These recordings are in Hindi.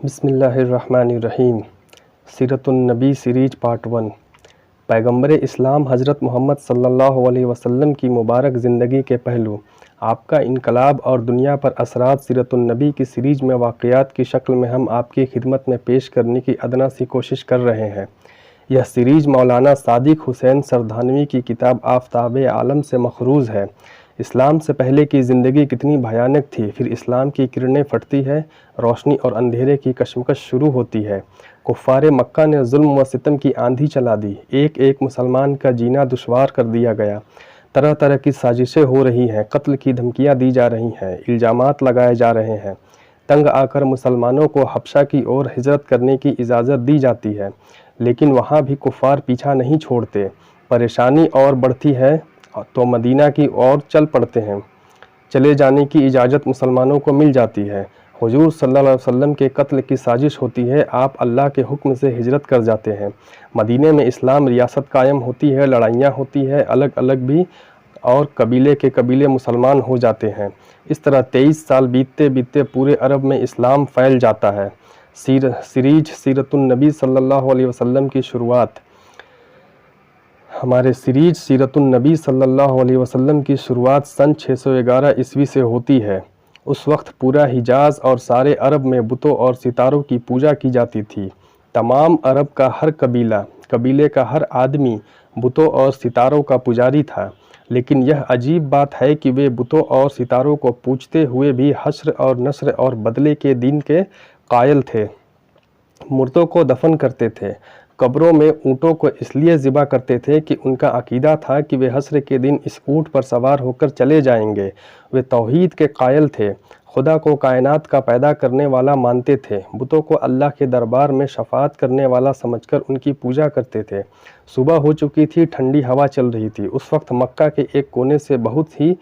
बिस्मिल्लाहिर्रहमानिर्रहीम। Seeratunnabi series part 1। पैगंबर इस्लाम हज़रत मोहम्मद सल्लल्लाहु अलैहि वसल्लम की मुबारक ज़िंदगी के पहलू, आपका इनकलाब और दुनिया पर असरात सीरतुन्नबी की सीरीज़ में वाक़यात की शक्ल में हम आपकी खिदमत में पेश करने की अदना सी कोशिश कर रहे हैं। यह सीरीज़ मौलाना सादिक हुसैन सरधानवी की किताब आफ़ताब आलम से मखरूज़ है। इस्लाम से पहले की ज़िंदगी कितनी भयानक थी, फिर इस्लाम की किरणें फटती है, रोशनी और अंधेरे की कशमकश शुरू होती है। कुफ़ारे मक्का ने जुल्म व सितम की आंधी चला दी, एक एक मुसलमान का जीना दुश्वार कर दिया गया। तरह तरह की साजिशें हो रही हैं, कत्ल की धमकियां दी जा रही हैं, इल्ज़ामात लगाए जा रहे हैं। तंग आकर मुसलमानों को हबशा की ओर हिजरत करने की इजाज़त दी जाती है, लेकिन वहाँ भी कुफ़ार पीछा नहीं छोड़ते। परेशानी और बढ़ती है तो मदीना की ओर चल पड़ते हैं। चले जाने की इजाज़त मुसलमानों को मिल जाती है। हुजूर सल्लल्लाहु अलैहि वसल्लम के कत्ल की साजिश होती है, आप अल्लाह के हुक्म से हिजरत कर जाते हैं। मदीने में इस्लाम रियासत कायम होती है, लड़ाइयाँ होती है, अलग अलग भी, और कबीले के कबीले मुसलमान हो जाते हैं। इस तरह 23 साल बीतते बीतते पूरे अरब में इस्लाम फैल जाता है। सीरीज सीरतुन्नबी सल्लल्लाहु अलैहि वसल्लम की शुरुआत। हमारे सीरीज सीरतुन्नबी सल्लल्लाहु अलैहि वसल्लम की शुरुआत सन 611 ईस्वी से होती है। उस वक्त पूरा हिजाज और सारे अरब में बुतों और सितारों की पूजा की जाती थी। तमाम अरब का हर कबीले का हर आदमी बुतों और सितारों का पुजारी था। लेकिन यह अजीब बात है कि वे बुतों और सितारों को पूजते हुए भी हश्र और नस्र और बदले के दिन के कायल थे। मुर्दों को दफन करते थे, कब्रों में ऊँटों को इसलिए ज़िबा करते थे कि उनका अकीदा था कि वे हश्र के दिन इस ऊँट पर सवार होकर चले जाएंगे। वे तौहीद के कायल थे, खुदा को कायनात का पैदा करने वाला मानते थे। बुतों को अल्लाह के दरबार में शफाअत करने वाला समझकर उनकी पूजा करते थे। सुबह हो चुकी थी, ठंडी हवा चल रही थी। उस वक्त मक्का के एक कोने से बहुत ही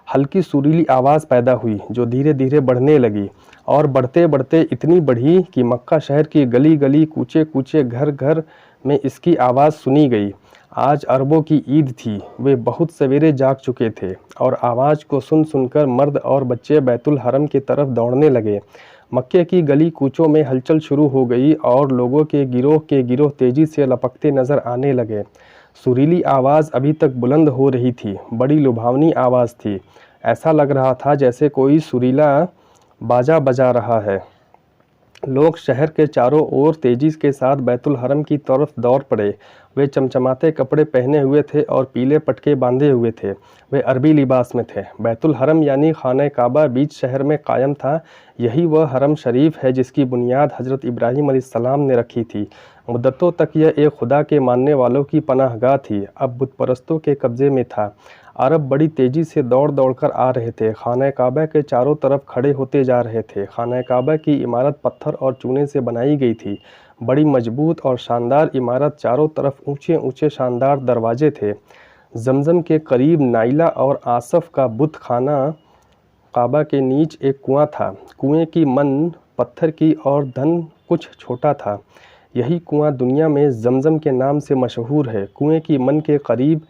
हल्की सुरीली आवाज़ पैदा हुई, जो धीरे धीरे बढ़ने लगी और बढ़ते बढ़ते इतनी बढ़ी कि मक्का शहर की गली गली, कूचे कूचे, घर घर में इसकी आवाज़ सुनी गई। आज अरबों की ईद थी। वे बहुत सवेरे जाग चुके थे और आवाज़ को सुन सुनकर मर्द और बच्चे बैतुल हरम की तरफ दौड़ने लगे। मक्के की गली कूचों में हलचल शुरू हो गई और लोगों के गिरोह तेज़ी से लपकते नज़र आने लगे। सुरीली आवाज़ अभी तक बुलंद हो रही थी, बड़ी लुभावनी आवाज़ थी। ऐसा लग रहा था जैसे कोई सुरीला बाजा बजा रहा है। लोग शहर के चारों ओर तेजी के साथ बैतुल हरम की तरफ दौड़ पड़े। वे चमचमाते कपड़े पहने हुए थे और पीले पटके बांधे हुए थे। वे अरबी लिबास में थे। बैतुल हरम यानी खाना काबा बीच शहर में कायम था। यही वह हरम शरीफ है जिसकी बुनियाद हज़रत इब्राहीम अलैहिस्सलाम ने रखी थी। मुद्दतों तक यह एक खुदा के मानने वालों की पनाहगाह थी, अब बुत परस्तों के कब्ज़े में था। अरब बड़ी तेज़ी से दौड़ दौड़ कर आ रहे थे, खाना काबा के चारों तरफ खड़े होते जा रहे थे। खाना काबा की इमारत पत्थर और चूने से बनाई गई थी, बड़ी मजबूत और शानदार इमारत, चारों तरफ ऊंचे ऊंचे शानदार दरवाजे थे। जमजम के करीब नाइला और आसफ का बुत खाना काबा के नीच एक कुआं था। कुएं की मन पत्थर की और धन कुछ छोटा था। यही कुआं दुनिया में जमजम के नाम से मशहूर है। कुएं की मन के करीब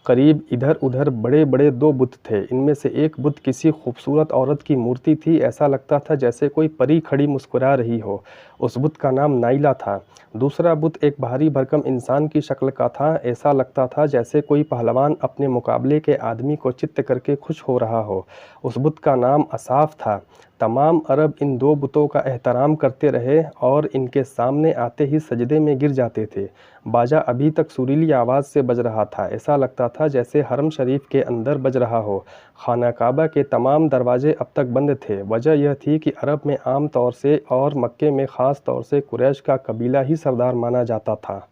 करीब इधर उधर बड़े बड़े दो बुत थे। इनमें से एक बुत किसी खूबसूरत औरत की मूर्ति थी। ऐसा लगता था जैसे कोई परी खड़ी मुस्कुरा रही हो। उस बुत का नाम नाइला था। दूसरा बुत एक भारी भरकम इंसान की शक्ल का था। ऐसा लगता था जैसे कोई पहलवान अपने मुकाबले के आदमी को चित्त करके खुश हो रहा हो। उस बुत का नाम असाफ था। तमाम अरब इन दो बुतों का एहतराम करते रहे और इनके सामने आते ही सजदे में गिर जाते थे। बाजा अभी तक सुरीली आवाज़ से बज रहा था। ऐसा लगता था जैसे हरम शरीफ के अंदर बज रहा हो। खाना काबा के तमाम दरवाजे अब तक बंद थे। वजह यह थी कि अरब में आम तौर से और मक्के में ख़ास तौर से कुरैश का कबीला ही सरदार माना जाता था।